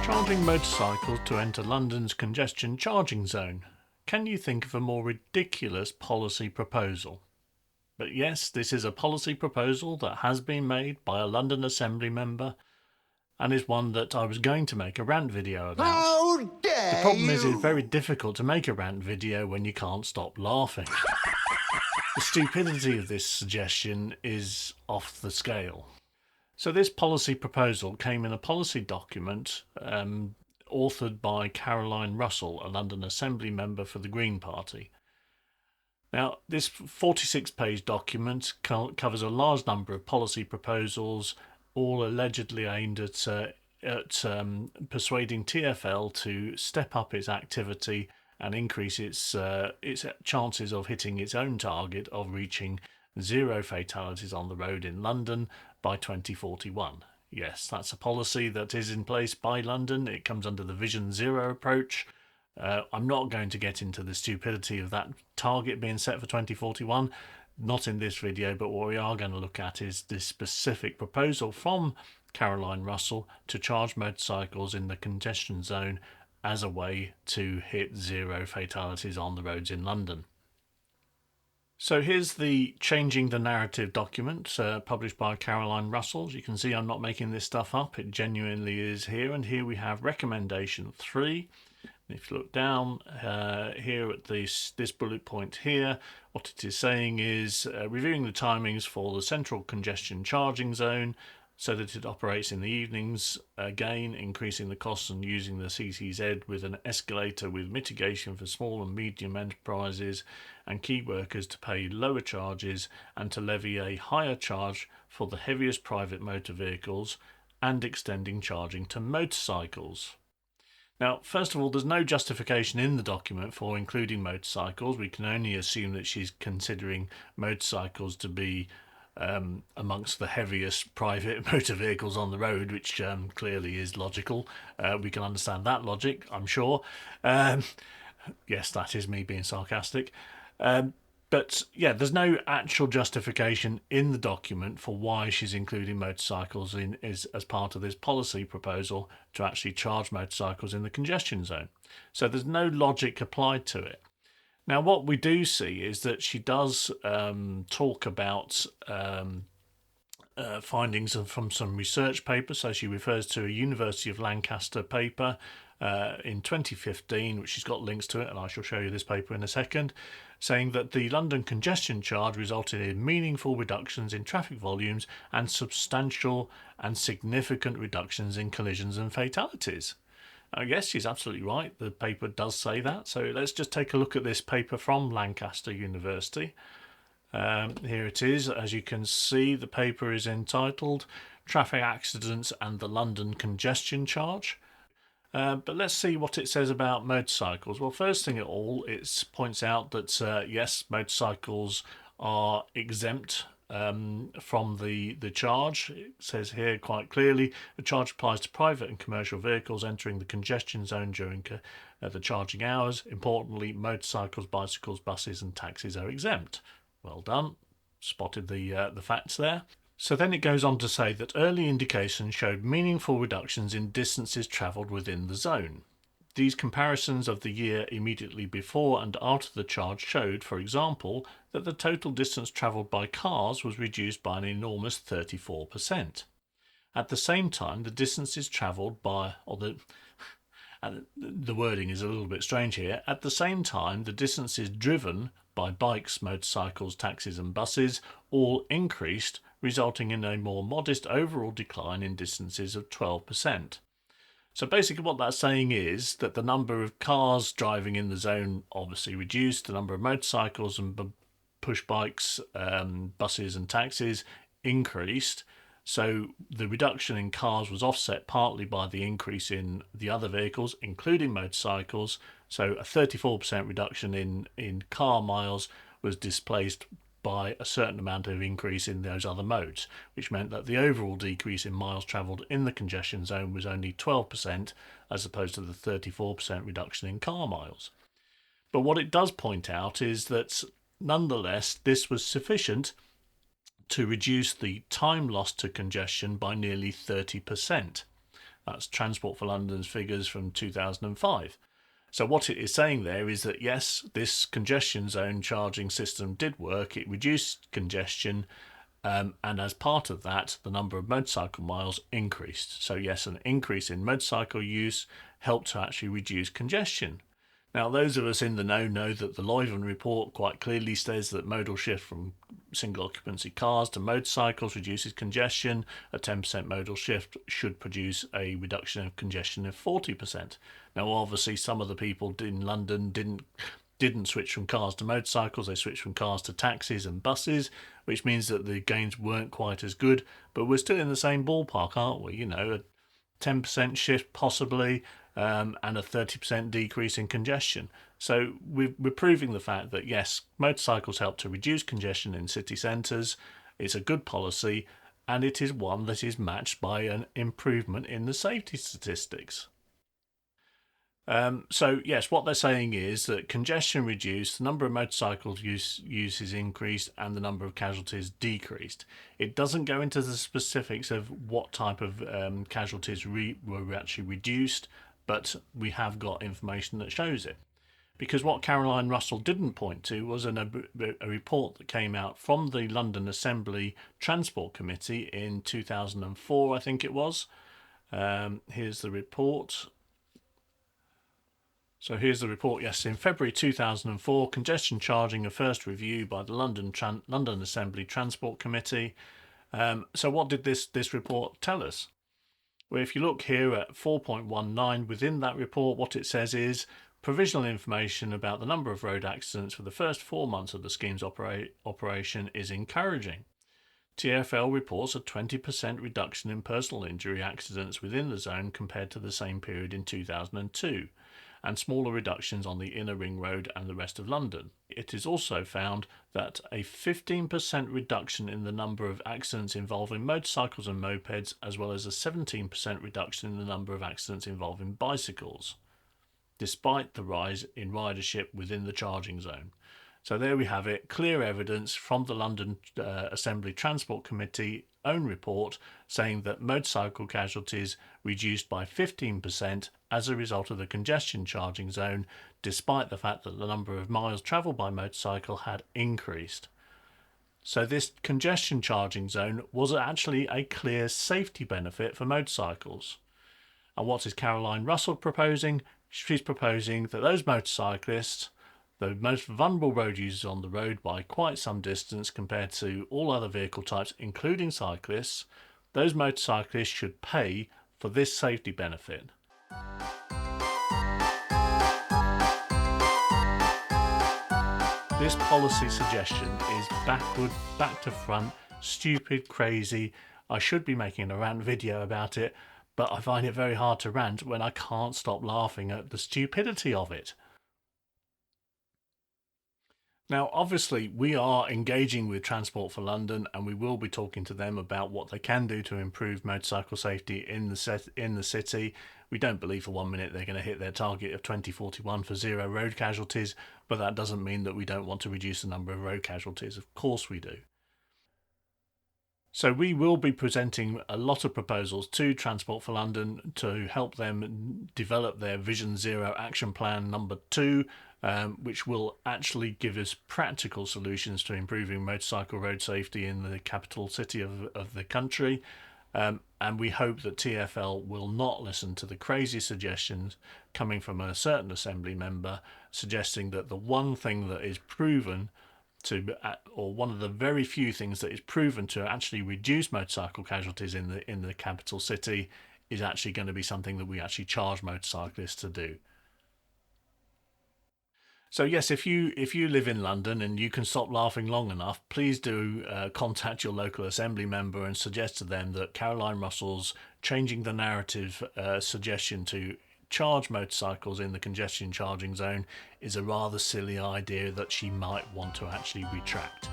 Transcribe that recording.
Charging motorcycles to enter London's congestion charging zone. Can you think of a more ridiculous policy proposal? But yes, this is a policy proposal that has been made by a London Assembly member and is one that I was going to make a rant video about. How dare The problem is you! it's very difficult to make a rant video when you can't stop laughing. The stupidity of this suggestion is off the scale. So this policy proposal came in a policy document authored by Caroline Russell, a London Assembly member for the Green Party. Now, this 46-page document covers a large number of policy proposals, all allegedly aimed at persuading TfL to step up its activity and increase its chances of hitting its own target of reaching 0 fatalities on the road in London by 2041. Yes, that's a policy that is in place by London. It comes under the Vision Zero approach. I'm not going to get into the stupidity of that target being set for 2041, not in this video, but what we are going to look at is this specific proposal from Caroline Russell to charge motorcycles in the congestion zone as a way to hit 0 fatalities on the roads in London. So here's the Changing the Narrative document published by Caroline Russell. As you can see, I'm not making this stuff up. It genuinely is here. And here we have recommendation 3. If you look down here at this bullet point here, what it is saying is reviewing the timings for the central congestion charging zone so that it operates in the evenings, again increasing the costs and using the 𝗪𝗔 with an escalator with mitigation for small and medium enterprises and key workers to pay lower charges and to levy a higher charge for the heaviest private motor vehicles and extending charging to motorcycles. Now, first of all, there's no justification in the document for including motorcycles. We can only assume that she's considering motorcycles to be amongst the heaviest private motor vehicles on the road, which clearly is logical. We can understand that logic, I'm sure. Yes, that is me being sarcastic. But yeah, there's no actual justification in the document for why she's including motorcycles as part of this policy proposal to actually charge motorcycles in the congestion zone. So there's no logic applied to it. Now, what we do see is that she does talk about findings from some research papers. So she refers to a University of Lancaster paper in 2015, which she's got links to it, and I shall show you this paper in a second, saying that the London congestion charge resulted in meaningful reductions in traffic volumes and substantial and significant reductions in collisions and fatalities. Yes, she's absolutely right. The paper does say that. So let's just take a look at this paper from Lancaster University. Here it is. As you can see, the paper is entitled Traffic Accidents and the London Congestion Charge. But let's see what it says about motorcycles. Well, first thing of all, it points out that yes, motorcycles are exempt from the charge. It says here quite clearly the charge applies to private and commercial vehicles entering the congestion zone during the charging hours. Importantly, motorcycles, bicycles, buses and taxis are exempt. Well done, spotted the facts there. So then it goes on to say that early indications showed meaningful reductions in distances travelled within the zone. These comparisons of the year immediately before and after the charge showed, for example, that the total distance travelled by cars was reduced by an enormous 34%. At the same time, the distances travelled by, the wording is a little bit strange here, at the same time, the distances driven by bikes, motorcycles, taxis and buses all increased, resulting in a more modest overall decline in distances of 12%. So basically what that's saying is that the number of cars driving in the zone obviously reduced, the number of motorcycles and push bikes, buses and taxis increased. So the reduction in cars was offset partly by the increase in the other vehicles, including motorcycles. So a 34% reduction in car miles was displaced by a certain amount of increase in those other modes, which meant that the overall decrease in miles travelled in the congestion zone was only 12% as opposed to the 34% reduction in car miles. But what it does point out is that nonetheless this was sufficient to reduce the time lost to congestion by nearly 30%. That's Transport for London's figures from 2005. So what it is saying there is that yes, this congestion zone charging system did work. It reduced congestion, and as part of that, the number of motorcycle miles increased. So yes, an increase in motorcycle use helped to actually reduce congestion. Now, those of us in the know that the 𝗏𝗏𝗏 report quite clearly says that modal shift from single occupancy cars to motorcycles reduces congestion. A 10% modal shift should produce a reduction of congestion of 40%. Now, obviously, some of the people in London didn't switch from cars to motorcycles. They switched from cars to taxis and buses, which means that the gains weren't quite as good. But we're still in the same ballpark, aren't we? You know, a 10% shift possibly, and a 30% decrease in congestion. So we're proving the fact that yes, motorcycles help to reduce congestion in city centres. It's a good policy, and it is one that is matched by an improvement in the safety statistics. So yes, what they're saying is that congestion reduced, the number of motorcycles uses increased, and the number of casualties decreased. It doesn't go into the specifics of what type of casualties were actually reduced, but we have got information that shows it. Because what Caroline Russell didn't point to was a report that came out from the London Assembly Transport Committee in 2004, I think it was. Here's the report. So here's the report. Yes, in February 2004, congestion charging, a first review by the London Assembly Transport Committee. So what did this report tell us? Well, if you look here at 4.19, within that report, what it says is provisional information about the number of road accidents for the first 4 months of the scheme's operation is encouraging. TfL reports a 20% reduction in personal injury accidents within the zone compared to the same period in 2002, and smaller reductions on the inner ring road and the rest of London. It is also found that a 15% reduction in the number of accidents involving motorcycles and mopeds, as well as a 17% reduction in the number of accidents involving bicycles, despite the rise in ridership within the charging zone. So there we have it, clear evidence from the London Assembly Transport Committee own report saying that motorcycle casualties reduced by 15% as a result of the congestion charging zone, despite the fact that the number of miles travelled by motorcycle had increased. So this congestion charging zone was actually a clear safety benefit for motorcycles. And what is Caroline Russell proposing? She's proposing that those motorcyclists, the most vulnerable road users on the road by quite some distance compared to all other vehicle types, including cyclists, those motorcyclists should pay for this safety benefit. This policy suggestion is backward, back to front, stupid, crazy. I should be making a rant video about it, but I find it very hard to rant when I can't stop laughing at the stupidity of it. Now, obviously, we are engaging with Transport for London, and we will be talking to them about what they can do to improve motorcycle safety in the city. We don't believe for 1 minute they're going to hit their target of 2041 for zero road casualties, but that doesn't mean that we don't want to reduce the number of road casualties. Of course we do. So we will be presenting a lot of proposals to Transport for London to help them develop their Vision Zero Action Plan number 2, which will actually give us practical solutions to improving motorcycle road safety in the capital city of the country. And we hope that TfL will not listen to the crazy suggestions coming from a certain Assembly member suggesting that the one thing that is proven to, or one of the very few things that is proven to actually reduce motorcycle casualties in the capital city is actually going to be something that we actually charge motorcyclists to do. So yes, if you live in London and you can stop laughing long enough, please do contact your local Assembly member and suggest to them that Caroline Russell's changing the narrative suggestion to charge motorcycles in the congestion charging zone is a rather silly idea that she might want to actually retract.